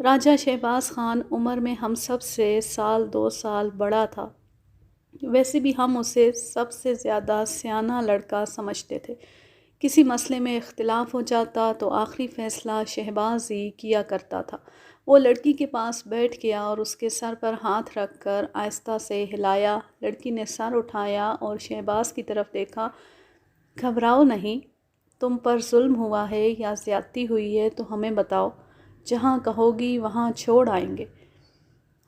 راجہ شہباز خان عمر میں ہم سب سے 1-2 سال بڑا تھا، ویسے بھی ہم اسے سب سے زیادہ سیانہ لڑکا سمجھتے تھے۔ کسی مسئلے میں اختلاف ہو جاتا تو آخری فیصلہ شہباز ہی کیا کرتا تھا۔ وہ لڑکی کے پاس بیٹھ گیا اور اس کے سر پر ہاتھ رکھ کر آہستہ سے ہلایا۔ لڑکی نے سر اٹھایا اور شہباز کی طرف دیکھا۔ گھبراؤ نہیں، تم پر ظلم ہوا ہے یا زیادتی ہوئی ہے تو ہمیں بتاؤ، جہاں کہو گی وہاں چھوڑ آئیں گے۔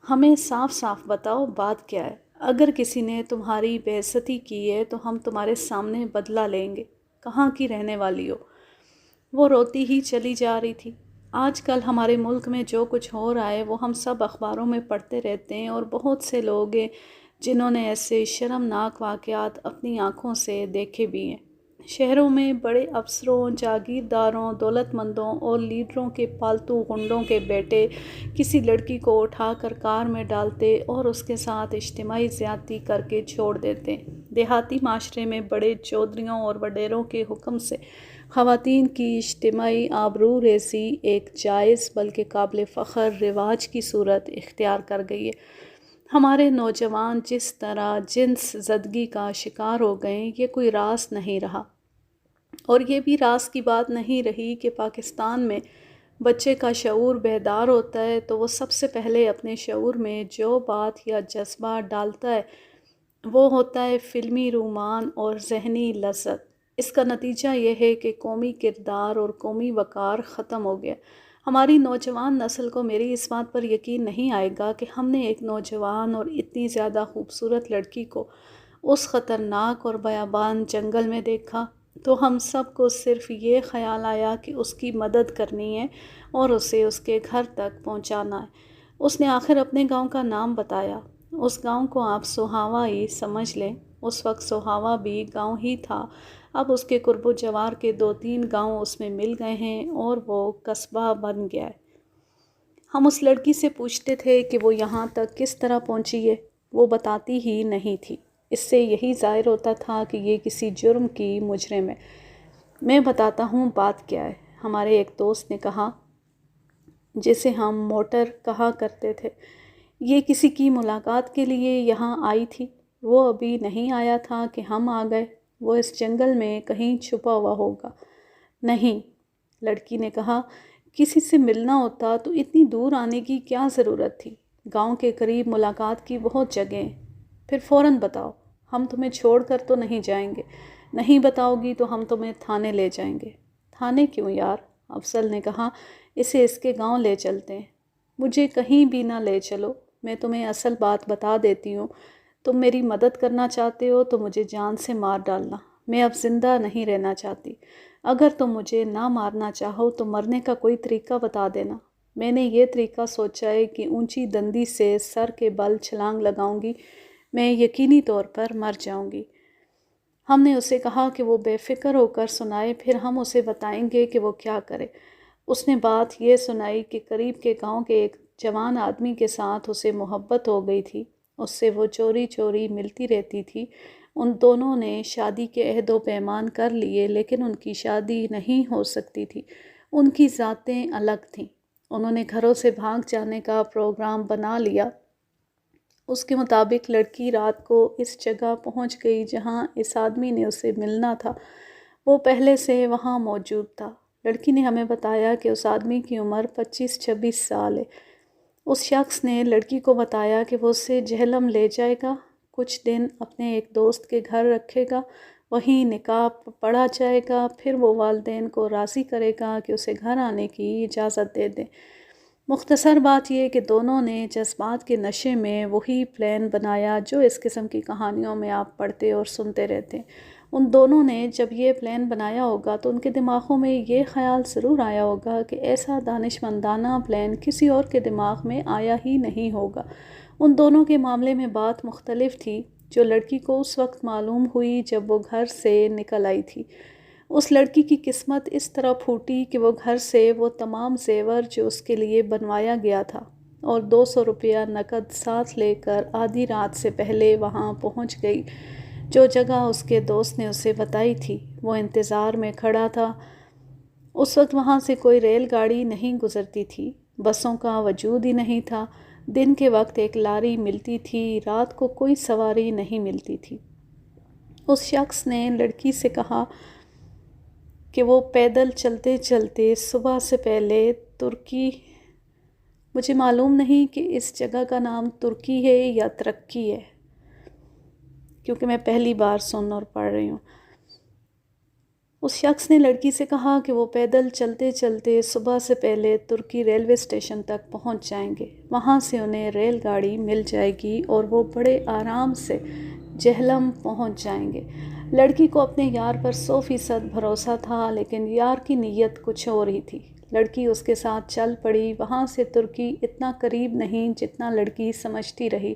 ہمیں صاف صاف بتاؤ بات کیا ہے۔ اگر کسی نے تمہاری بے عزتی کی ہے تو ہم تمہارے سامنے بدلہ لیں گے۔ کہاں کی رہنے والی ہو؟ وہ روتی ہی چلی جا رہی تھی۔ آج کل ہمارے ملک میں جو کچھ ہو رہا ہے وہ ہم سب اخباروں میں پڑھتے رہتے ہیں، اور بہت سے لوگ ہیں جنہوں نے ایسے شرمناک واقعات اپنی آنکھوں سے دیکھے بھی ہیں۔ شہروں میں بڑے افسروں، جاگیرداروں، دولت مندوں اور لیڈروں کے پالتو غنڈوں کے بیٹے کسی لڑکی کو اٹھا کر کار میں ڈالتے اور اس کے ساتھ اجتماعی زیادتی کر کے چھوڑ دیتے۔ دیہاتی معاشرے میں بڑے چودھریوں اور وڈیروں کے حکم سے خواتین کی اجتماعی آبرو ریزی ایک جائز بلکہ قابل فخر رواج کی صورت اختیار کر گئی ہے۔ ہمارے نوجوان جس طرح جنس زدگی کا شکار ہو گئے، یہ کوئی راز نہیں رہا، اور یہ بھی راز کی بات نہیں رہی کہ پاکستان میں بچے کا شعور بیدار ہوتا ہے تو وہ سب سے پہلے اپنے شعور میں جو بات یا جذبہ ڈالتا ہے وہ ہوتا ہے فلمی رومان اور ذہنی لذت۔ اس کا نتیجہ یہ ہے کہ قومی کردار اور قومی وقار ختم ہو گیا۔ ہماری نوجوان نسل کو میری اس بات پر یقین نہیں آئے گا کہ ہم نے ایک نوجوان اور اتنی زیادہ خوبصورت لڑکی کو اس خطرناک اور بیابان جنگل میں دیکھا تو ہم سب کو صرف یہ خیال آیا کہ اس کی مدد کرنی ہے اور اسے اس کے گھر تک پہنچانا ہے۔ اس نے آخر اپنے گاؤں کا نام بتایا۔ اس گاؤں کو آپ سوہاوا ہی سمجھ لیں۔ اس وقت سوہاوا بھی گاؤں ہی تھا، اب اس کے قرب و جوار کے 2-3 گاؤں اس میں مل گئے ہیں اور وہ قصبہ بن گیا ہے۔ ہم اس لڑکی سے پوچھتے تھے کہ وہ یہاں تک کس طرح پہنچی ہے، وہ بتاتی ہی نہیں تھی۔ اس سے یہی ظاہر ہوتا تھا کہ یہ کسی جرم کی مجرم ہے۔ میں بتاتا ہوں بات کیا ہے، ہمارے ایک دوست نے کہا، جسے ہم موٹر کہا کرتے تھے۔ یہ کسی کی ملاقات کے لیے یہاں آئی تھی۔ وہ ابھی نہیں آیا تھا کہ ہم آ گئے۔ وہ اس جنگل میں کہیں چھپا ہوا ہوگا۔ نہیں، لڑکی نے کہا، کسی سے ملنا ہوتا تو اتنی دور آنے کی کیا ضرورت تھی؟ گاؤں کے قریب ملاقات کی بہت جگہیں ہیں۔ پھر فوراً بتاؤ، ہم تمہیں چھوڑ کر تو نہیں جائیں گے۔ نہیں بتاؤ گی تو ہم تمہیں تھانے لے جائیں گے۔ تھانے کیوں یار؟ افضل نے کہا، اسے اس کے گاؤں لے چلتے ہیں۔ مجھے کہیں بھی نہ لے چلو، میں تمہیں اصل بات بتا دیتی ہوں۔ تم میری مدد کرنا چاہتے ہو تو مجھے جان سے مار ڈالنا، میں اب زندہ نہیں رہنا چاہتی۔ اگر تم مجھے نہ مارنا چاہو تو مرنے کا کوئی طریقہ بتا دینا۔ میں نے یہ طریقہ سوچا ہے کہ اونچی دندی سے سر کے بل چھلانگ لگاؤں گی، میں یقینی طور پر مر جاؤں گی۔ ہم نے اسے کہا کہ وہ بے فکر ہو کر سنائے، پھر ہم اسے بتائیں گے کہ وہ کیا کرے۔ اس نے بات یہ سنائی کہ قریب کے گاؤں کے ایک جوان آدمی کے ساتھ اسے محبت ہو گئی تھی، اس سے وہ چوری چوری ملتی رہتی تھی۔ ان دونوں نے شادی کے عہد و پیمان کر لیے، لیکن ان کی شادی نہیں ہو سکتی تھی، ان کی ذاتیں الگ تھیں۔ انہوں نے گھروں سے بھاگ جانے کا پروگرام بنا لیا۔ اس کے مطابق لڑکی رات کو اس جگہ پہنچ گئی جہاں اس آدمی نے اسے ملنا تھا۔ وہ پہلے سے وہاں موجود تھا۔ لڑکی نے ہمیں بتایا کہ اس آدمی کی عمر 25-26 سال ہے۔ اس شخص نے لڑکی کو بتایا کہ وہ اسے جہلم لے جائے گا، کچھ دن اپنے ایک دوست کے گھر رکھے گا، وہیں نکاح پڑھا جائے گا، پھر وہ والدین کو راضی کرے گا کہ اسے گھر آنے کی اجازت دے دیں۔ مختصر بات یہ کہ دونوں نے جذبات کے نشے میں وہی پلان بنایا جو اس قسم کی کہانیوں میں آپ پڑھتے اور سنتے رہتے ہیں۔ ان دونوں نے جب یہ پلان بنایا ہوگا تو ان کے دماغوں میں یہ خیال ضرور آیا ہوگا کہ ایسا دانشمندانہ پلان کسی اور کے دماغ میں آیا ہی نہیں ہوگا۔ ان دونوں کے معاملے میں بات مختلف تھی، جو لڑکی کو اس وقت معلوم ہوئی جب وہ گھر سے نکل آئی تھی۔ اس لڑکی کی قسمت اس طرح پھوٹی کہ وہ گھر سے وہ تمام زیور جو اس کے لیے بنوایا گیا تھا اور 200 روپیہ نقد ساتھ لے کر آدھی رات سے پہلے وہاں پہنچ گئی جو جگہ اس کے دوست نے اسے بتائی تھی۔ وہ انتظار میں کھڑا تھا۔ اس وقت وہاں سے کوئی ریل گاڑی نہیں گزرتی تھی۔ بسوں کا وجود ہی نہیں تھا۔ دن کے وقت ایک لاری ملتی تھی، رات کو کوئی سواری نہیں ملتی تھی۔ اس شخص نے لڑکی سے کہا کہ وہ پیدل چلتے چلتے صبح سے پہلے ترکی، مجھے معلوم نہیں کہ اس جگہ کا نام ترکی ہے یا ترکی ہے، کیونکہ میں پہلی بار سن اور پڑھ رہی ہوں۔ اس شخص نے لڑکی سے کہا کہ وہ پیدل چلتے چلتے صبح سے پہلے ترکی ریلوے اسٹیشن تک پہنچ جائیں گے، وہاں سے انہیں ریل گاڑی مل جائے گی اور وہ بڑے آرام سے جہلم پہنچ جائیں گے۔ لڑکی کو اپنے یار پر 100% بھروسہ تھا، لیکن یار کی نیت کچھ اور ہی تھی۔ لڑکی اس کے ساتھ چل پڑی۔ وہاں سے ترکی اتنا قریب نہیں جتنا لڑکی سمجھتی رہی۔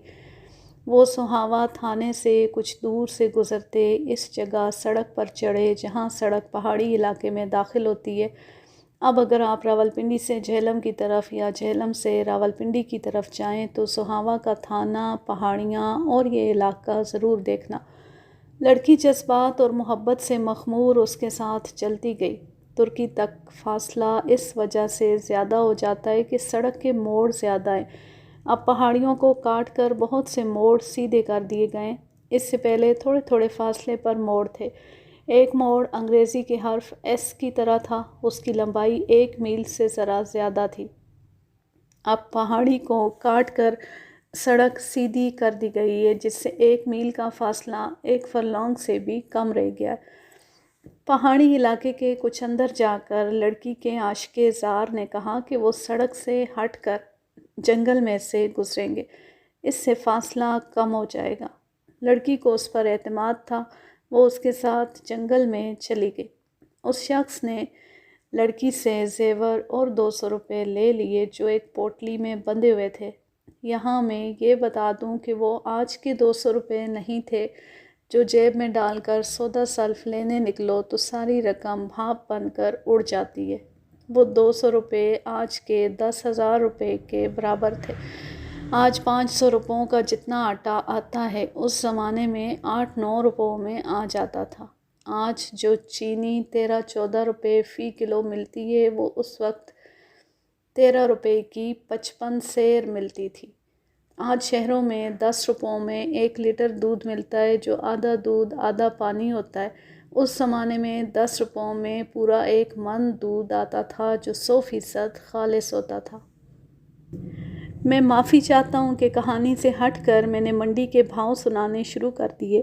وہ سہاوا تھانے سے کچھ دور سے گزرتے اس جگہ سڑک پر چڑھے جہاں سڑک پہاڑی علاقے میں داخل ہوتی ہے۔ اب اگر آپ راولپنڈی سے جہلم کی طرف یا جہلم سے راولپنڈی کی طرف جائیں تو سہاوا کا تھانہ، پہاڑیاں اور یہ علاقہ ضرور دیکھنا۔ لڑکی جذبات اور محبت سے مخمور اس کے ساتھ چلتی گئی۔ ترکی تک فاصلہ اس وجہ سے زیادہ ہو جاتا ہے کہ سڑک کے موڑ زیادہ ہیں۔ اب پہاڑیوں کو کاٹ کر بہت سے موڑ سیدھے کر دیے گئے۔ اس سے پہلے تھوڑے تھوڑے فاصلے پر موڑ تھے۔ ایک موڑ انگریزی کے حرف ایس کی طرح تھا، اس کی لمبائی 1 میل سے ذرا زیادہ تھی۔ اب پہاڑی کو کاٹ کر سڑک سیدھی کر دی گئی ہے، جس سے 1 میل کا فاصلہ 1 فرلانگ سے بھی کم رہ گیا ہے۔ پہاڑی علاقے کے کچھ اندر جا کر لڑکی کے عاشق زار نے کہا کہ وہ سڑک سے ہٹ کر جنگل میں سے گزریں گے، اس سے فاصلہ کم ہو جائے گا۔ لڑکی کو اس پر اعتماد تھا، وہ اس کے ساتھ جنگل میں چلی گئی۔ اس شخص نے لڑکی سے زیور اور 200 روپے لے لیے جو ایک پوٹلی میں بندھے ہوئے تھے۔ یہاں میں یہ بتا دوں کہ وہ آج کے 200 روپے نہیں تھے جو جیب میں ڈال کر سودا سلف لینے نکلو تو ساری رقم بھاپ بن کر اڑ جاتی ہے۔ وہ 200 روپے آج کے 10,000 روپے کے برابر تھے۔ آج 500 روپوں کا جتنا آٹا آتا ہے اس زمانے میں 8-9 روپوں میں آ جاتا تھا۔ آج جو چینی 13-14 روپے فی کلو ملتی ہے وہ اس وقت 13 روپے کی 55 سیر ملتی تھی۔ آج شہروں میں 10 روپوں میں 1 لیٹر دودھ ملتا ہے جو آدھا دودھ آدھا پانی ہوتا ہے۔ اس زمانے میں 10 روپوں میں پورا 1 من دودھ آتا تھا جو 100% خالص ہوتا تھا۔ میں معافی چاہتا ہوں کہ کہانی سے ہٹ کر میں نے منڈی کے بھاؤ سنانے شروع کر دیے۔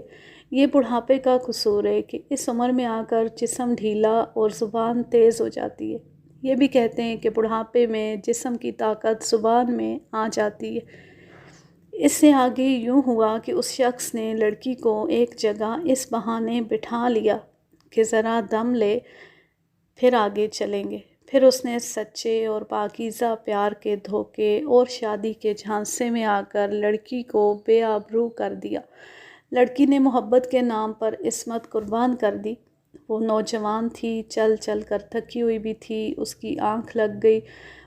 یہ بڑھاپے کا قصور ہے کہ اس عمر میں آ کر جسم ڈھیلا اور زبان تیز ہو جاتی ہے۔ یہ بھی کہتے ہیں کہ بڑھاپے میں جسم کی طاقت زبان میں آ جاتی ہے۔ اس سے آگے یوں ہوا کہ اس شخص نے لڑکی کو ایک جگہ اس بہانے بٹھا لیا کہ ذرا دم لے، پھر آگے چلیں گے۔ پھر اس نے سچے اور پاکیزہ پیار کے دھوکے اور شادی کے جھانسے میں آ کر لڑکی کو بے آبرو کر دیا۔ لڑکی نے محبت کے نام پر عصمت قربان کر دی۔ وہ نوجوان تھی، چل چل کر تھکی ہوئی بھی تھی، اس کی آنکھ لگ گئی۔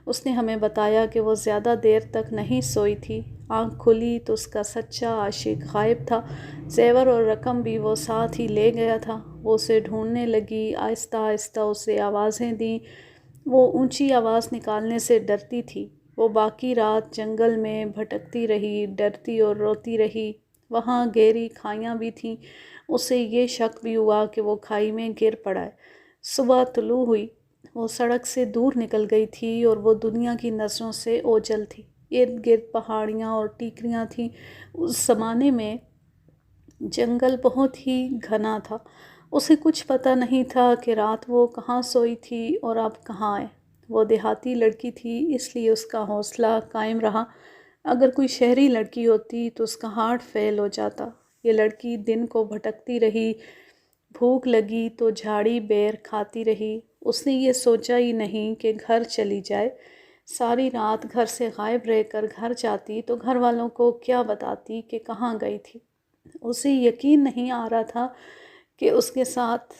اس نے ہمیں بتایا کہ وہ زیادہ دیر تک نہیں سوئی تھی۔ آنکھ کھلی تو اس کا سچا عاشق غائب تھا، زیور اور رقم بھی وہ ساتھ ہی لے گیا تھا۔ وہ اسے ڈھونڈنے لگی، آہستہ آہستہ اسے آوازیں دیں۔ وہ اونچی آواز نکالنے سے ڈرتی تھی۔ وہ باقی رات جنگل میں بھٹکتی رہی، ڈرتی اور روتی رہی۔ وہاں گہری کھائیاں بھی تھیں۔ اسے یہ شک بھی ہوا کہ وہ کھائی میں گر پڑا ہے۔ صبح طلوع ہوئی، وہ سڑک سے دور نکل گئی تھی اور وہ دنیا کی نظروں سے اوجھل تھی۔ ارد گرد پہاڑیاں اور ٹیکریاں تھیں۔ اس زمانے میں جنگل بہت ہی گھنا تھا۔ اسے کچھ پتہ نہیں تھا کہ رات وہ کہاں سوئی تھی اور اب کہاں ہے۔ وہ دیہاتی لڑکی تھی اس لیے اس کا حوصلہ قائم رہا۔ اگر کوئی شہری لڑکی ہوتی تو اس کا ہارٹ فیل ہو جاتا۔ یہ لڑکی دن کو بھٹکتی رہی، بھوک لگی تو جھاڑی بیر کھاتی رہی۔ اس نے یہ سوچا ہی نہیں کہ گھر چلی جائے۔ ساری رات گھر سے غائب رہ کر گھر جاتی تو گھر والوں کو کیا بتاتی کہ کہاں گئی تھی۔ اسے یقین نہیں آ رہا تھا کہ اس کے ساتھ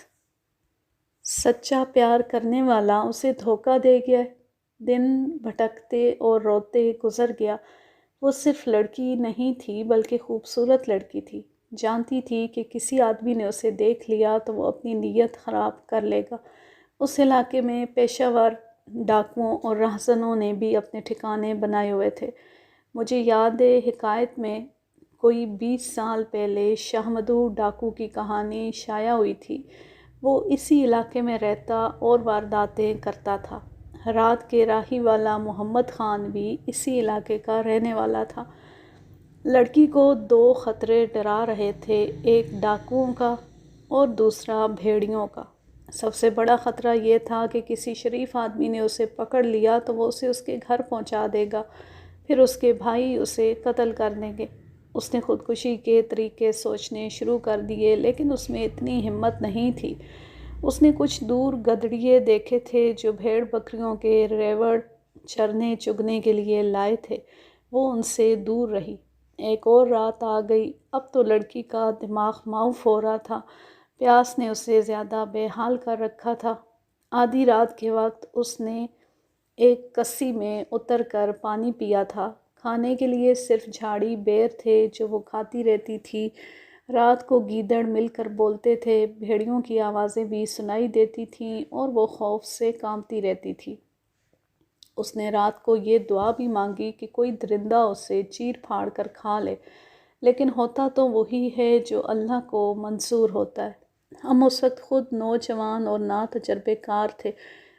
سچا پیار کرنے والا اسے دھوکہ دے گیا ہے۔ دن بھٹکتے اور روتے گزر گیا۔ وہ صرف لڑکی نہیں تھی بلکہ خوبصورت لڑکی تھی۔ جانتی تھی کہ کسی آدمی نے اسے دیکھ لیا تو وہ اپنی نیت خراب کر لے گا۔ اس علاقے میں پیشہ ور ڈاکوؤں اور رہزنوں نے بھی اپنے ٹھکانے بنائے ہوئے تھے۔ مجھے یاد ہے حکایت میں کوئی 20 سال پہلے شاہ مدو ڈاکو کی کہانی شائع ہوئی تھی۔ وہ اسی علاقے میں رہتا اور وارداتیں کرتا تھا۔ رات کے راہی والا محمد خان بھی اسی علاقے کا رہنے والا تھا۔ لڑکی کو 2 خطرے ڈرا رہے تھے، ایک ڈاکوؤں کا اور دوسرا بھیڑیوں کا۔ سب سے بڑا خطرہ یہ تھا کہ کسی شریف آدمی نے اسے پکڑ لیا تو وہ اسے اس کے گھر پہنچا دے گا، پھر اس کے بھائی اسے قتل کر دیں گے۔ اس نے خودکشی کے طریقے سوچنے شروع کر دیے، لیکن اس میں اتنی ہمت نہیں تھی۔ اس نے کچھ دور گدڑیے دیکھے تھے جو بھیڑ بکریوں کے ریوڑ چرنے چگنے کے لیے لائے تھے، وہ ان سے دور رہی۔ ایک اور رات آ گئی، اب تو لڑکی کا دماغ معاف ہو رہا تھا، پیاس نے اسے زیادہ بے حال کر رکھا تھا۔ آدھی رات کے وقت اس نے ایک کسی میں اتر کر پانی پیا تھا۔ کھانے کے لیے صرف جھاڑی بیر تھے جو وہ کھاتی رہتی تھی۔ رات کو گیدڑ مل کر بولتے تھے، بھیڑیوں کی آوازیں بھی سنائی دیتی تھیں اور وہ خوف سے کانپتی رہتی تھی۔ اس نے رات کو یہ دعا بھی مانگی کہ کوئی درندہ اسے چیر پھاڑ کر کھا لے، لیکن ہوتا تو وہی ہے جو اللہ کو منظور ہوتا ہے۔ ہم اس وقت خود نوجوان اور نا تجربے کار تھے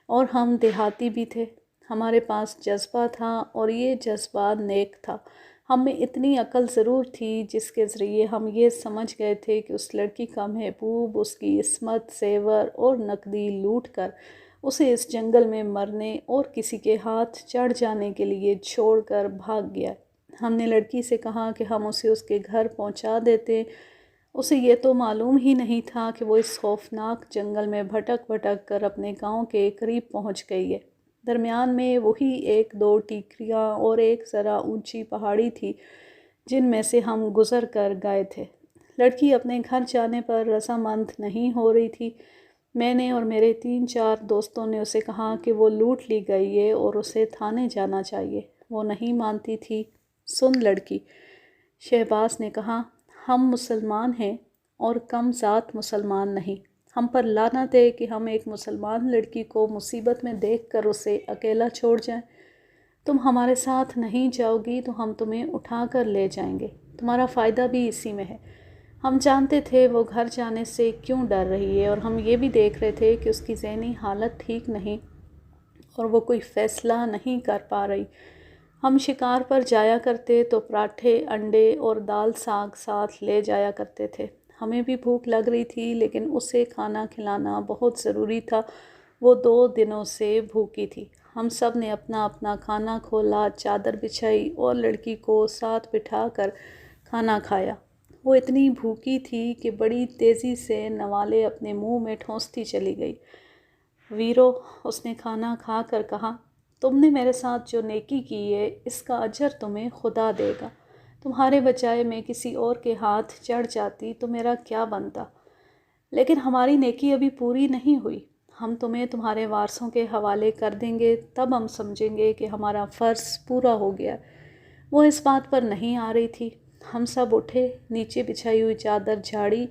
اور ہم دیہاتی بھی تھے۔ ہمارے پاس جذبہ تھا اور یہ جذبہ نیک تھا۔ ہم میں اتنی عقل ضرور تھی جس کے ذریعے ہم یہ سمجھ گئے تھے کہ اس لڑکی کا محبوب اس کی عصمت، زیور اور نقدی لوٹ کر اسے اس جنگل میں مرنے اور کسی کے ہاتھ چڑھ جانے کے لیے چھوڑ کر بھاگ گیا۔ ہم نے لڑکی سے کہا کہ ہم اسے اس کے گھر پہنچا دیتے۔ اسے یہ تو معلوم ہی نہیں تھا کہ وہ اس خوفناک جنگل میں بھٹک بھٹک کر اپنے گاؤں کے قریب پہنچ گئی ہے۔ درمیان میں وہی 1-2 ٹیکریاں اور ایک ذرا اونچی پہاڑی تھی جن میں سے ہم گزر کر گئے تھے۔ لڑکی اپنے گھر جانے پر رضامند نہیں ہو رہی تھی۔ میں نے اور میرے 3-4 دوستوں نے اسے کہا کہ وہ لوٹ لی گئی ہے اور اسے تھانے جانا چاہیے۔ وہ نہیں مانتی تھی۔ سن لڑکی، شہباز نے کہا، ہم مسلمان ہیں اور کم ذات مسلمان نہیں۔ ہم پر لعنت ہے کہ ہم ایک مسلمان لڑکی کو مصیبت میں دیکھ کر اسے اکیلا چھوڑ جائیں۔ تم ہمارے ساتھ نہیں جاؤ گی تو ہم تمہیں اٹھا کر لے جائیں گے۔ تمہارا فائدہ بھی اسی میں ہے۔ ہم جانتے تھے وہ گھر جانے سے کیوں ڈر رہی ہے اور ہم یہ بھی دیکھ رہے تھے کہ اس کی ذہنی حالت ٹھیک نہیں اور وہ کوئی فیصلہ نہیں کر پا رہی۔ ہم شکار پر جایا کرتے تو پراٹھے، انڈے اور دال ساگ ساتھ لے جایا کرتے تھے۔ ہمیں بھی بھوک لگ رہی تھی لیکن اسے کھانا کھلانا بہت ضروری تھا۔ وہ 2 دنوں سے بھوکی تھی۔ ہم سب نے اپنا اپنا کھانا کھولا، چادر بچھائی اور لڑکی کو ساتھ بٹھا کر کھانا کھایا۔ وہ اتنی بھوکی تھی کہ بڑی تیزی سے نوالے اپنے منہ میں ٹھونستی چلی گئی۔ ویرو، اس نے کھانا کھا کر کہا، تم نے میرے ساتھ جو نیکی کی ہے اس کا اجر تمہیں خدا دے گا۔ تمہارے بجائے میں کسی اور کے ہاتھ چڑھ جاتی تو میرا کیا بنتا؟ لیکن ہماری نیکی ابھی پوری نہیں ہوئی۔ ہم تمہیں تمہارے وارثوں کے حوالے کر دیں گے، تب ہم سمجھیں گے کہ ہمارا فرض پورا ہو گیا۔ وہ اس بات پر نہیں آ رہی تھی۔ ہم سب اٹھے، نیچے بچھائی ہوئی چادر جھاڑی،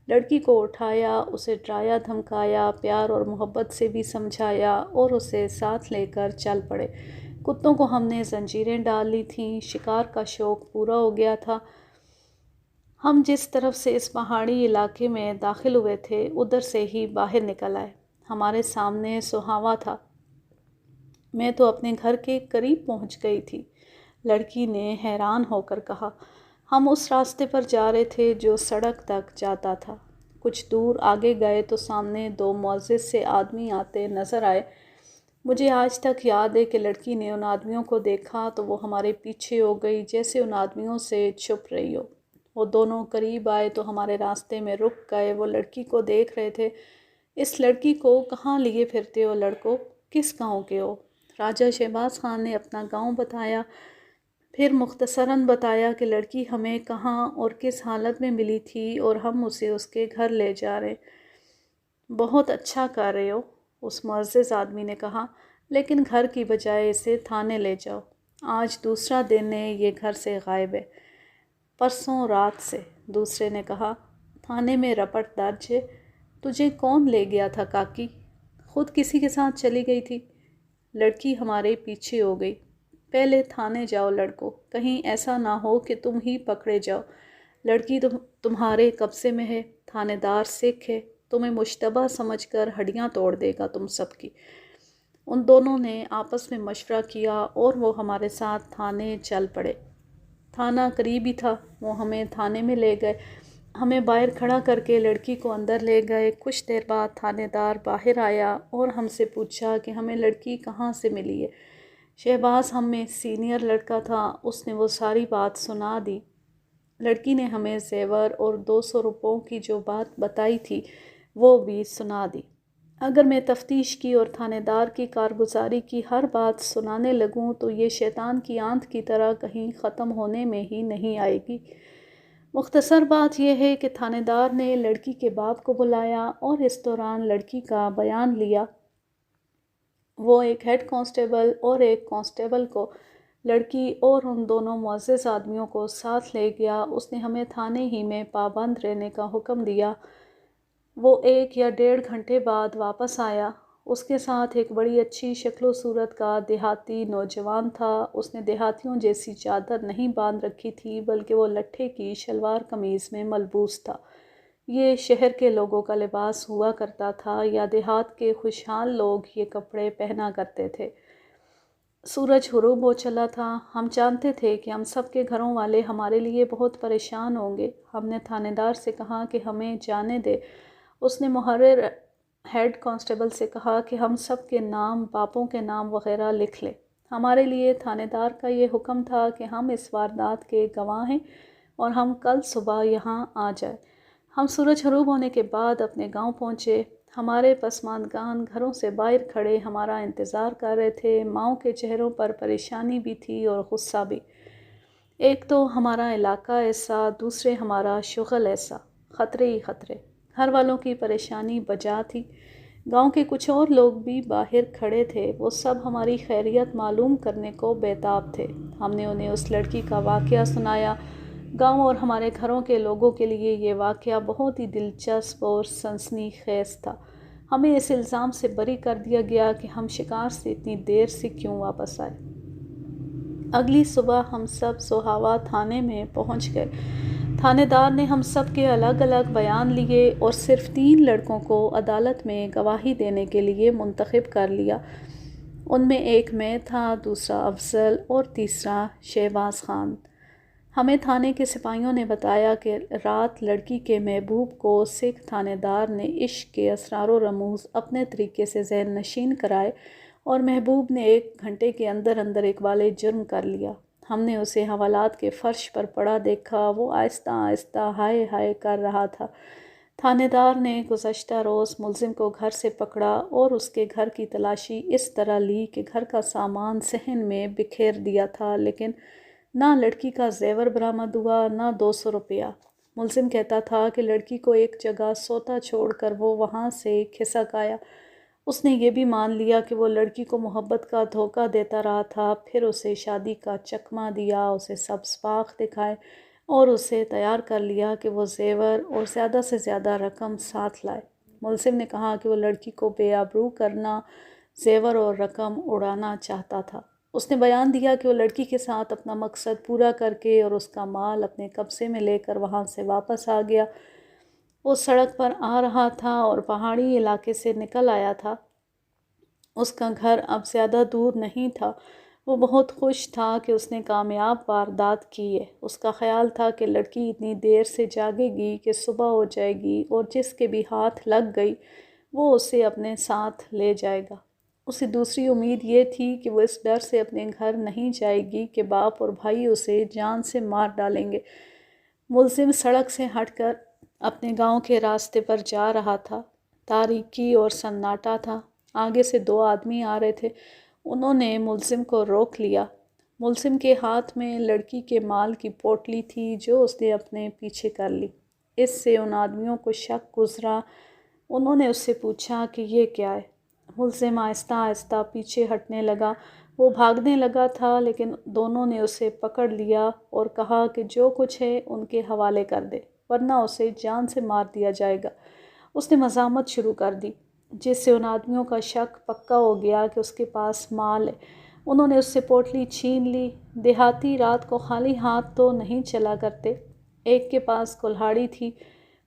لڑکی کو اٹھایا، اسے ڈرایا دھمکایا، پیار اور محبت سے بھی سمجھایا اور اسے ساتھ لے کر چل پڑے۔ کتوں کو ہم نے زنجیریں ڈال لی تھیں، شکار کا شوق پورا ہو گیا تھا۔ ہم جس طرف سے اس پہاڑی علاقے میں داخل ہوئے تھے ادھر سے ہی باہر نکل آئے۔ ہمارے سامنے سہاوا تھا۔ میں تو اپنے گھر کے قریب پہنچ گئی تھی، لڑکی نے حیران ہو کر کہا۔ ہم اس راستے پر جا رہے تھے جو سڑک تک جاتا تھا۔ کچھ دور آگے گئے تو سامنے 2 معزز سے آدمی آتے نظر آئے۔ مجھے آج تک یاد ہے کہ لڑکی نے ان آدمیوں کو دیکھا تو وہ ہمارے پیچھے ہو گئی جیسے ان آدمیوں سے چھپ رہی ہو۔ وہ دونوں قریب آئے تو ہمارے راستے میں رک گئے۔ وہ لڑکی کو دیکھ رہے تھے۔ اس لڑکی کو کہاں لیے پھرتے ہو لڑکو؟ کس گاؤں کے ہو؟ راجہ شہباز خان نے اپنا گاؤں بتایا، پھر مختصراً بتایا کہ لڑکی ہمیں کہاں اور کس حالت میں ملی تھی اور ہم اسے اس کے گھر لے جا رہے۔ بہت اچھا کر رہے ہو، اس معزز آدمی نے کہا، لیکن گھر کی بجائے اسے تھانے لے جاؤ۔ آج دوسرا دن ہے یہ گھر سے غائب ہے۔ پرسوں رات سے، دوسرے نے کہا۔ تھانے میں رپٹ درج ہے۔ تجھے کون لے گیا تھا کاکی؟ خود کسی کے ساتھ چلی گئی تھی؟ لڑکی ہمارے پیچھے ہو گئی۔ پہلے تھانے جاؤ لڑکو، کہیں ایسا نہ ہو کہ تم ہی پکڑے جاؤ۔ لڑکی تمہارے قبضے میں ہے، تھانے دار سکھ ہے، تمہیں مشتبہ سمجھ کر ہڈیاں توڑ دے گا تم سب کی۔ ان دونوں نے آپس میں مشورہ کیا اور وہ ہمارے ساتھ تھانے چل پڑے۔ تھانہ قریب ہی تھا، وہ ہمیں تھانے میں لے گئے، ہمیں باہر کھڑا کر کے لڑکی کو اندر لے گئے۔ کچھ دیر بعد تھانے دار باہر آیا اور ہم سے پوچھا کہ ہمیں لڑکی کہاں سے ملی ہے۔ شہباز ہم میں سینئر لڑکا تھا، اس نے وہ ساری بات سنا دی۔ لڑکی نے ہمیں زیور اور 200 روپوں کی جو بات بتائی تھی وہ بھی سنا دی۔ اگر میں تفتیش کی اور تھانے دار کی کارگزاری کی ہر بات سنانے لگوں تو یہ شیطان کی آنت کی طرح کہیں ختم ہونے میں ہی نہیں آئے گی۔ مختصر بات یہ ہے کہ تھانے دار نے لڑکی کے باپ کو بلایا اور اس دوران لڑکی کا بیان لیا۔ وہ ایک ہیڈ کانسٹیبل اور ایک کانسٹیبل کو، لڑکی اور ان دونوں معزز آدمیوں کو ساتھ لے گیا۔ اس نے ہمیں تھانے ہی میں پابند رہنے کا حکم دیا۔ وہ 1 یا 1.5 گھنٹے بعد واپس آیا۔ اس کے ساتھ ایک بڑی اچھی شکل و صورت کا دیہاتی نوجوان تھا۔ اس نے دیہاتیوں جیسی چادر نہیں باندھ رکھی تھی بلکہ وہ لٹھے کی شلوار قمیض میں ملبوس تھا۔ یہ شہر کے لوگوں کا لباس ہوا کرتا تھا یا دیہات کے خوشحال لوگ یہ کپڑے پہنا کرتے تھے۔ سورج غروب ہو چلا تھا۔ ہم جانتے تھے کہ ہم سب کے گھروں والے ہمارے لیے بہت پریشان ہوں گے۔ ہم نے تھانے دار سے کہا کہ ہمیں جانے دے۔ اس نے محرر ہیڈ کانسٹیبل سے کہا کہ ہم سب کے نام، باپوں کے نام وغیرہ لکھ لے۔ ہمارے لیے تھانے دار کا یہ حکم تھا کہ ہم اس واردات کے گواہ ہیں اور ہم کل صبح یہاں آ جائیں۔ ہم سورج غروب ہونے کے بعد اپنے گاؤں پہنچے۔ ہمارے پسماندگان گھروں سے باہر کھڑے ہمارا انتظار کر رہے تھے۔ ماؤں کے چہروں پر پریشانی بھی تھی اور غصہ بھی۔ ایک تو ہمارا علاقہ ایسا، دوسرے ہمارا شغل ایسا، خطرے ہی خطرے۔ گھر والوں کی پریشانی بجا تھی۔ گاؤں کے کچھ اور لوگ بھی باہر کھڑے تھے، وہ سب ہماری خیریت معلوم کرنے کو بیتاب تھے۔ ہم نے انہیں اس لڑکی کا واقعہ سنایا۔ گاؤں اور ہمارے گھروں کے لوگوں کے لیے یہ واقعہ بہت ہی دلچسپ اور سنسنی خیز تھا۔ ہمیں اس الزام سے بری کر دیا گیا کہ ہم شکار سے اتنی دیر سے کیوں واپس آئے۔ اگلی صبح ہم سب سوہاوا تھانے میں پہنچ گئے۔ تھانے دار نے ہم سب کے الگ الگ بیان لیے اور صرف 3 لڑکوں کو عدالت میں گواہی دینے کے لیے منتخب کر لیا۔ ان میں ایک میں تھا، دوسرا افضل اور تیسرا شہباز خان۔ ہمیں تھانے کے سپاہیوں نے بتایا کہ رات لڑکی کے محبوب کو سکھ تھانے دار نے عشق کے اسرار و رموز اپنے طریقے سے ذہن نشین کرائے اور محبوب نے 1 گھنٹے کے اندر اندر اقبال جرم کر لیا۔ ہم نے اسے حوالات کے فرش پر پڑا دیکھا، وہ آہستہ آہستہ ہائے ہائے کر رہا تھا۔ تھانے دار نے گزشتہ روز ملزم کو گھر سے پکڑا اور اس کے گھر کی تلاشی اس طرح لی کہ گھر کا سامان صحن میں بکھیر دیا تھا، لیکن نہ لڑکی کا زیور برآمد ہوا، نہ 200 روپیہ۔ ملزم کہتا تھا کہ لڑکی کو ایک جگہ سوتا چھوڑ کر وہ وہاں سے کھسک آیا۔ اس نے یہ بھی مان لیا کہ وہ لڑکی کو محبت کا دھوکہ دیتا رہا تھا، پھر اسے شادی کا چکمہ دیا، اسے سبز باغ دکھائے اور اسے تیار کر لیا کہ وہ زیور اور زیادہ سے زیادہ رقم ساتھ لائے۔ ملزم نے کہا کہ وہ لڑکی کو بے آبرو کرنا، زیور اور رقم اڑانا چاہتا تھا۔ اس نے بیان دیا کہ وہ لڑکی کے ساتھ اپنا مقصد پورا کر کے اور اس کا مال اپنے قبضے میں لے کر وہاں سے واپس آ گیا۔ وہ سڑک پر آ رہا تھا اور پہاڑی علاقے سے نکل آیا تھا۔ اس کا گھر اب زیادہ دور نہیں تھا۔ وہ بہت خوش تھا کہ اس نے کامیاب واردات کی ہے۔ اس کا خیال تھا کہ لڑکی اتنی دیر سے جاگے گی کہ صبح ہو جائے گی اور جس کے بھی ہاتھ لگ گئی وہ اسے اپنے ساتھ لے جائے گا۔ اسے دوسری امید یہ تھی کہ وہ اس ڈر سے اپنے گھر نہیں جائے گی کہ باپ اور بھائی اسے جان سے مار ڈالیں گے۔ ملزم سڑک سے ہٹ کر اپنے گاؤں کے راستے پر جا رہا تھا۔ تاریکی اور سناٹا تھا۔ آگے سے 2 آدمی آ رہے تھے۔ انہوں نے ملزم کو روک لیا۔ ملزم کے ہاتھ میں لڑکی کے مال کی پوٹلی تھی جو اس نے اپنے پیچھے کر لی۔ اس سے ان آدمیوں کو شک گزرا۔ انہوں نے اس سے پوچھا کہ یہ کیا ہے؟ ملزم آہستہ آہستہ پیچھے ہٹنے لگا۔ وہ بھاگنے لگا تھا لیکن دونوں نے اسے پکڑ لیا اور کہا کہ جو کچھ ہے ان کے حوالے کر دے ورنہ اسے جان سے مار دیا جائے گا۔ اس نے مزاحمت شروع کر دی۔ جس سے ان آدمیوں کا شک پکا ہو گیا کہ اس کے پاس مال ہے۔ انہوں نے اس سے پوٹلی چھین لی۔ دیہاتی رات کو خالی ہاتھ تو نہیں چلا کرتے۔ ایک کے پاس کلہاڑی تھی۔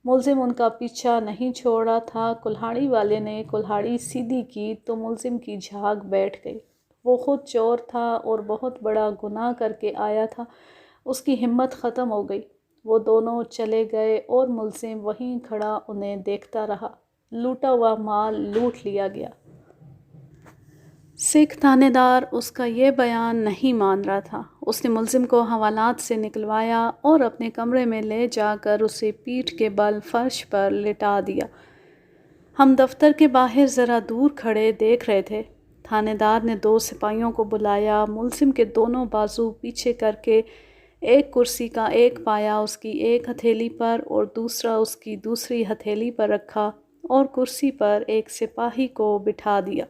ملزم ان کا پیچھا نہیں چھوڑا تھا۔ کلہاڑی والے نے کلہاڑی سیدھی کی تو ملزم کی جھاگ بیٹھ گئی۔ وہ خود چور تھا اور بہت بڑا گناہ کر کے آیا تھا۔ اس کی ہمت ختم ہو گئی۔ وہ دونوں چلے گئے اور ملزم وہیں کھڑا انہیں دیکھتا رہا۔ لوٹا ہوا مال لوٹ لیا گیا۔ سکھ تھانے دار اس کا یہ بیان نہیں مان رہا تھا۔ اس نے ملزم کو حوالات سے نکلوایا اور اپنے کمرے میں لے جا کر اسے پیٹھ کے بل فرش پر لٹا دیا۔ ہم دفتر کے باہر ذرا دور کھڑے دیکھ رہے تھے۔ تھانے دار نے 2 سپاہیوں کو بلایا۔ ملزم کے دونوں بازو پیچھے کر کے ایک کرسی کا ایک پایا اس کی ایک ہتھیلی پر اور دوسرا اس کی دوسری ہتھیلی پر رکھا اور کرسی پر ایک سپاہی کو بٹھا دیا۔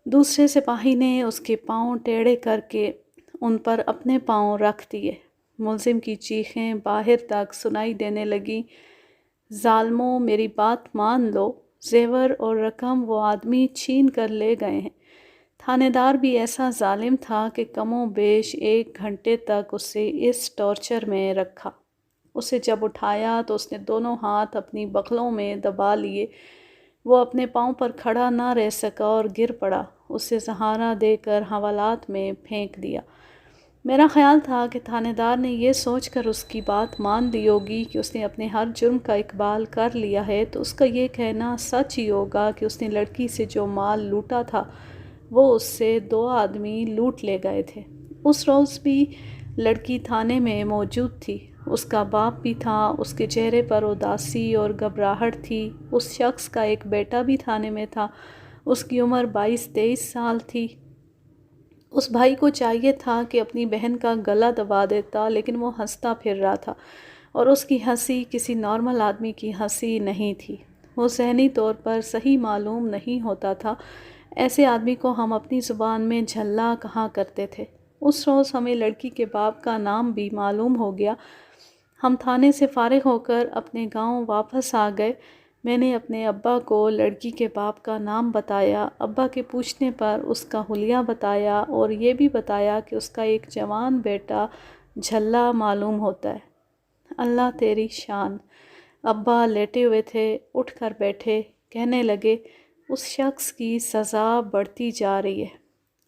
دوسرے سپاہی نے اس کے پاؤں ٹیڑھے کر کے ان پر اپنے پاؤں رکھ دیے۔ ملزم کی چیخیں باہر تک سنائی دینے لگیں، ظالمو میری بات مان لو، زیور اور رقم وہ آدمی چھین کر لے گئے ہیں۔ تھانے دار بھی ایسا ظالم تھا کہ کم و بیش 1 گھنٹے تک اسے اس ٹارچر میں رکھا۔ اسے جب اٹھایا تو اس نے دونوں ہاتھ اپنی بغلوں میں دبا لیے۔ وہ اپنے پاؤں پر کھڑا نہ رہ سکا اور گر پڑا۔ اسے سہارا دے کر حوالات میں پھینک دیا۔ میرا خیال تھا کہ تھانے دار نے یہ سوچ کر اس کی بات مان لی ہوگی کہ اس نے اپنے ہر جرم کا اقبال کر لیا ہے تو اس کا یہ کہنا سچ ہی ہوگا کہ اس نے لڑکی سے جو مال لوٹا تھا وہ اس سے 2 آدمی لوٹ لے گئے تھے۔ اس روز بھی لڑکی تھانے میں موجود تھی۔ اس کا باپ بھی تھا۔ اس کے چہرے پر اداسی اور گھبراہٹ تھی۔ اس شخص کا ایک بیٹا بھی تھانے میں تھا۔ اس کی عمر 22-23 سال تھی۔ اس بھائی کو چاہیے تھا کہ اپنی بہن کا گلا دبا دیتا، لیکن وہ ہنستا پھر رہا تھا اور اس کی ہنسی کسی نارمل آدمی کی ہنسی نہیں تھی۔ وہ ذہنی طور پر صحیح معلوم نہیں ہوتا تھا۔ ایسے آدمی کو ہم اپنی زبان میں جھلا کہا کرتے تھے۔ اس روز ہمیں لڑکی کے باپ کا نام بھی معلوم ہو گیا۔ ہم تھانے سے فارغ ہو کر اپنے گاؤں واپس آ گئے۔ میں نے اپنے ابا کو لڑکی کے باپ کا نام بتایا۔ ابا کے پوچھنے پر اس کا حلیہ بتایا اور یہ بھی بتایا کہ اس کا ایک جوان بیٹا جھلا معلوم ہوتا ہے۔ اللہ تیری شان۔ ابا لیٹے ہوئے تھے، اٹھ کر بیٹھے، کہنے لگے، اس شخص کی سزا بڑھتی جا رہی ہے۔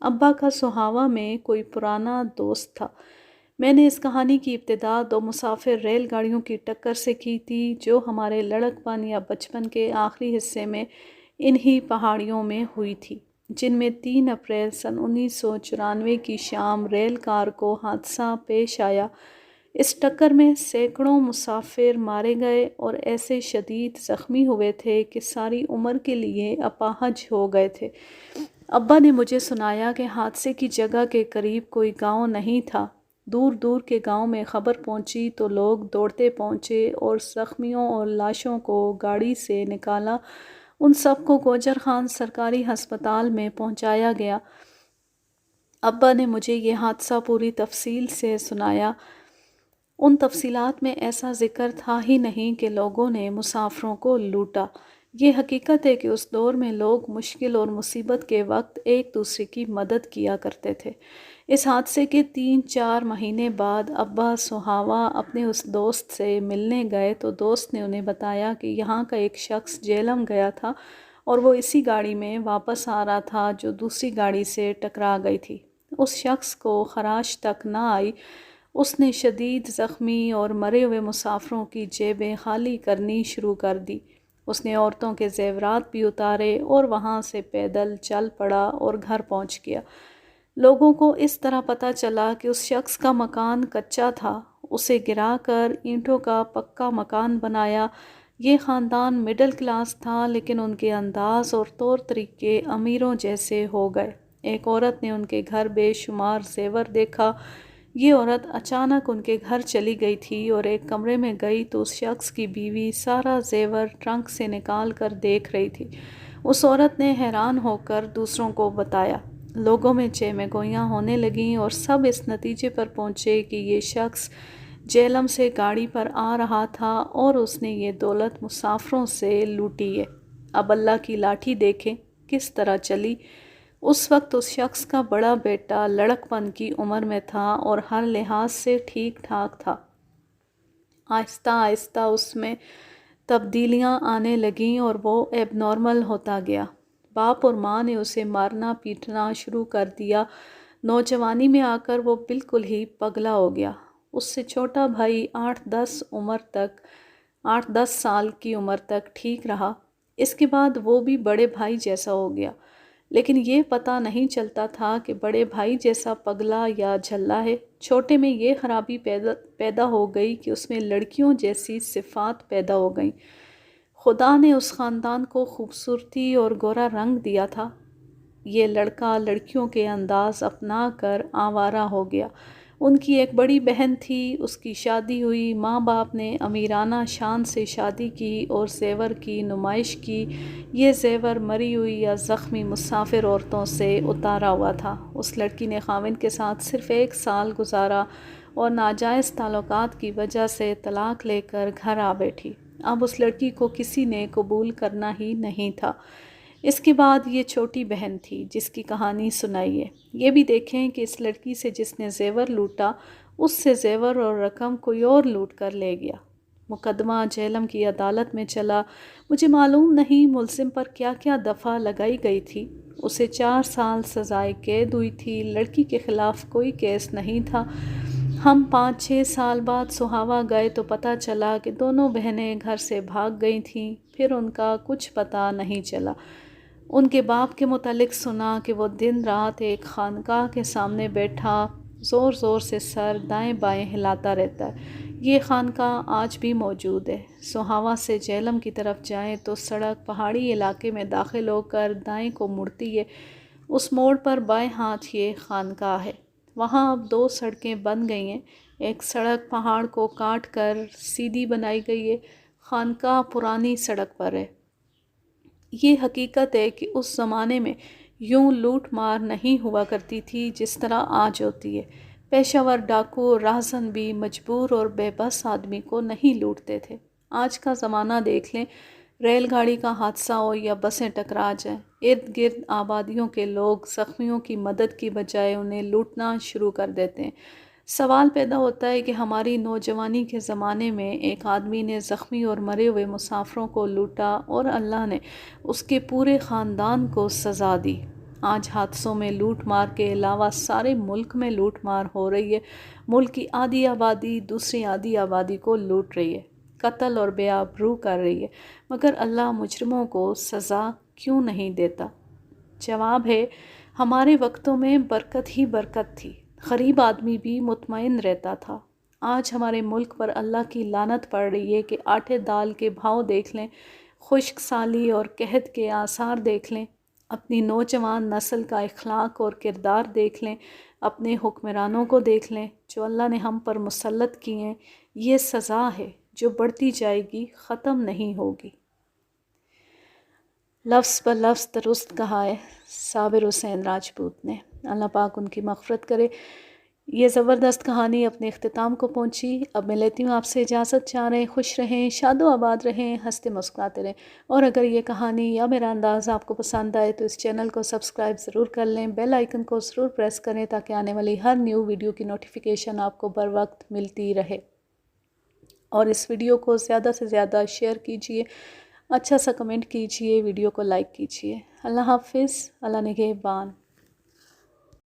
ابا کا سہاوا میں کوئی پرانا دوست تھا۔ میں نے اس کہانی کی ابتدا 2 مسافر ریل گاڑیوں کی ٹکر سے کی تھی جو ہمارے لڑکپن یا بچپن کے آخری حصے میں انہی پہاڑیوں میں ہوئی تھی، جن میں 3 اپریل سن 1994 کی شام ریل کار کو حادثہ پیش آیا۔ اس ٹکر میں سینکڑوں مسافر مارے گئے اور ایسے شدید زخمی ہوئے تھے کہ ساری عمر کے لیے اپاہج ہو گئے تھے۔ ابا نے مجھے سنایا کہ حادثے کی جگہ کے قریب کوئی گاؤں نہیں تھا۔ دور دور کے گاؤں میں خبر پہنچی تو لوگ دوڑتے پہنچے اور زخمیوں اور لاشوں کو گاڑی سے نکالا۔ ان سب کو گوجر خان سرکاری ہسپتال میں پہنچایا گیا۔ ابا نے مجھے یہ حادثہ پوری تفصیل سے سنایا۔ ان تفصیلات میں ایسا ذکر تھا ہی نہیں کہ لوگوں نے مسافروں کو لوٹا۔ یہ حقیقت ہے کہ اس دور میں لوگ مشکل اور مصیبت کے وقت ایک دوسرے کی مدد کیا کرتے تھے۔ اس حادثے کے 3-4 مہینے بعد ابا سہاوا اپنے اس دوست سے ملنے گئے تو دوست نے انہیں بتایا کہ یہاں کا ایک شخص جہلم گیا تھا اور وہ اسی گاڑی میں واپس آ رہا تھا جو دوسری گاڑی سے ٹکرا گئی تھی۔ اس شخص کو خراش تک نہ آئی۔ اس نے شدید زخمی اور مرے ہوئے مسافروں کی جیبیں خالی کرنی شروع کر دی۔ اس نے عورتوں کے زیورات بھی اتارے اور وہاں سے پیدل چل پڑا اور گھر پہنچ گیا۔ لوگوں کو اس طرح پتہ چلا کہ اس شخص کا مکان کچا تھا، اسے گرا کر اینٹوں کا پکا مکان بنایا۔ یہ خاندان مڈل کلاس تھا لیکن ان کے انداز اور طور طریقے امیروں جیسے ہو گئے۔ ایک عورت نے ان کے گھر بے شمار زیور دیکھا۔ یہ عورت اچانک ان کے گھر چلی گئی تھی اور ایک کمرے میں گئی تو اس شخص کی بیوی سارا زیور ٹرنک سے نکال کر دیکھ رہی تھی۔ اس عورت نے حیران ہو کر دوسروں کو بتایا۔ لوگوں میں چہمہ گوئیاں ہونے لگیں اور سب اس نتیجے پر پہنچے کہ یہ شخص جہلم سے گاڑی پر آ رہا تھا اور اس نے یہ دولت مسافروں سے لوٹی ہے۔ اب اللہ کی لاٹھی دیکھیں کس طرح چلی۔ اس وقت اس شخص کا بڑا بیٹا لڑک پن کی عمر میں تھا اور ہر لحاظ سے ٹھیک ٹھاک تھا۔ آہستہ آہستہ اس میں تبدیلیاں آنے لگیں اور وہ ایب نارمل ہوتا گیا۔ باپ اور ماں نے اسے مارنا پیٹنا شروع کر دیا۔ نوجوانی میں آ کر وہ بالکل ہی پگلا ہو گیا۔ اس سے چھوٹا بھائی 8-10 سال کی عمر تک ٹھیک رہا۔ اس کے بعد وہ بھی بڑے بھائی جیسا ہو گیا، لیکن یہ پتہ نہیں چلتا تھا کہ بڑے بھائی جیسا پگلا یا جھلا ہے۔ چھوٹے میں یہ خرابی پیدا ہو گئی کہ اس میں لڑکیوں جیسی صفات پیدا ہو گئیں۔ خدا نے اس خاندان کو خوبصورتی اور گورا رنگ دیا تھا۔ یہ لڑکا لڑکیوں کے انداز اپنا کر آوارہ ہو گیا۔ ان کی ایک بڑی بہن تھی، اس کی شادی ہوئی۔ ماں باپ نے امیرانہ شان سے شادی کی اور زیور کی نمائش کی۔ یہ زیور مری ہوئی یا زخمی مسافر عورتوں سے اتارا ہوا تھا۔ اس لڑکی نے خاوند کے ساتھ صرف 1 سال گزارا اور ناجائز تعلقات کی وجہ سے طلاق لے کر گھر آ بیٹھی۔ اب اس لڑکی کو کسی نے قبول کرنا ہی نہیں تھا۔ اس کے بعد یہ چھوٹی بہن تھی جس کی کہانی سنائی ہے۔ یہ بھی دیکھیں کہ اس لڑکی سے جس نے زیور لوٹا، اس سے زیور اور رقم کوئی اور لوٹ کر لے گیا۔ مقدمہ جہلم کی عدالت میں چلا۔ مجھے معلوم نہیں ملزم پر کیا کیا دفعہ لگائی گئی تھی۔ اسے 4 سال سزائے قید ہوئی تھی۔ لڑکی کے خلاف کوئی کیس نہیں تھا۔ ہم 5-6 سال بعد سہاوا گئے تو پتہ چلا کہ دونوں بہنیں گھر سے بھاگ گئی تھیں۔ پھر ان کا کچھ پتہ نہیں چلا۔ ان کے باپ کے متعلق سنا کہ وہ دن رات ایک خانقاہ کے سامنے بیٹھا زور زور سے سر دائیں بائیں ہلاتا رہتا ہے۔ یہ خانقاہ آج بھی موجود ہے۔ سہاوا سے جہلم کی طرف جائیں تو سڑک پہاڑی علاقے میں داخل ہو کر دائیں کو مڑتی ہے۔ اس موڑ پر بائیں ہاتھ یہ خانقاہ ہے۔ وہاں اب 2 سڑکیں بن گئی ہیں۔ ایک سڑک پہاڑ کو کاٹ کر سیدھی بنائی گئی ہے۔ خانقاہ پرانی سڑک پر ہے۔ یہ حقیقت ہے کہ اس زمانے میں یوں لوٹ مار نہیں ہوا کرتی تھی جس طرح آج ہوتی ہے۔ پیشہ ور ڈاکو اور راہزن بھی مجبور اور بے بس آدمی کو نہیں لوٹتے تھے۔ آج کا زمانہ دیکھ لیں، ریل گاڑی کا حادثہ ہو یا بسیں ٹکرا جائیں، ارد گرد آبادیوں کے لوگ زخمیوں کی مدد کی بجائے انہیں لوٹنا شروع کر دیتے ہیں۔ سوال پیدا ہوتا ہے کہ ہماری نوجوانی کے زمانے میں ایک آدمی نے زخمی اور مرے ہوئے مسافروں کو لوٹا اور اللہ نے اس کے پورے خاندان کو سزا دی۔ آج حادثوں میں لوٹ مار کے علاوہ سارے ملک میں لوٹ مار ہو رہی ہے۔ ملک کی آدھی آبادی دوسری آدھی آبادی کو لوٹ رہی ہے، قتل اور بے آبرو کر رہی ہے، مگر اللہ مجرموں کو سزا کیوں نہیں دیتا؟ جواب ہے، ہمارے وقتوں میں برکت ہی برکت تھی، غریب آدمی بھی مطمئن رہتا تھا۔ آج ہمارے ملک پر اللہ کی لعنت پڑ رہی ہے کہ آٹے دال کے بھاؤ دیکھ لیں، خشک سالی اور قحط کے آثار دیکھ لیں، اپنی نوجوان نسل کا اخلاق اور کردار دیکھ لیں، اپنے حکمرانوں کو دیکھ لیں جو اللہ نے ہم پر مسلط کیے ہیں۔ یہ سزا ہے جو بڑھتی جائے گی، ختم نہیں ہوگی۔ لفظ پر لفظ درست کہا ہے صابر حسین راجپوت نے، اللہ پاک ان کی مغفرت کرے۔ یہ زبردست کہانی اپنے اختتام کو پہنچی۔ اب میں لیتی ہوں آپ سے اجازت۔ چاہ رہیں خوش رہیں، شاد و آباد رہیں، ہنستے مسکراتے رہیں، اور اگر یہ کہانی یا میرا انداز آپ کو پسند آئے تو اس چینل کو سبسکرائب ضرور کر لیں، بیل آئیکن کو ضرور پریس کریں تاکہ آنے والی ہر نیو ویڈیو کی نوٹیفیکیشن آپ کو بر وقت ملتی رہے، اور اس ویڈیو کو زیادہ سے زیادہ شیئر کیجئے، اچھا سا کمنٹ کیجئے، ویڈیو کو لائک کیجئے۔ اللہ حافظ، اللہ نگہبان۔